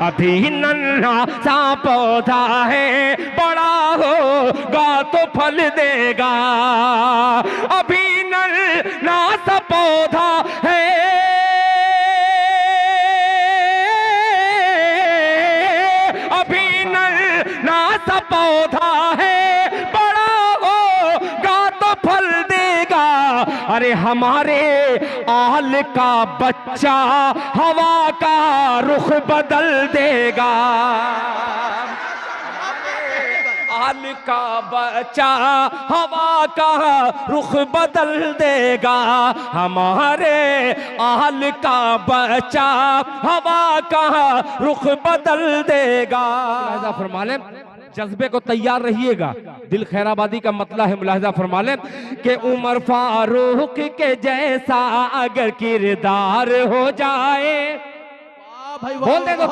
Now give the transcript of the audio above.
अभी नन्हा सा पौधा है, बड़ा होगा तो फल देगा। अभी नन्हा सा पौधा है, अभी नन्हा सा पौधा है, बड़ा होगा तो फल देगा। अरे हमारे आल का बच्चा हवा का रुख बदल देगा। आल का बच्चा हवा का रुख बदल देगा। हमारे आल का बच्चा हवा का रुख बदल देगा। फरमा लें, जज्बे को तैयार रहिएगा। दिल खैराबादी का मतला है, मुलाहिजा फरमा लें कि उमर फारूक के जैसा अगर किरदार हो जाए, बोल दे दो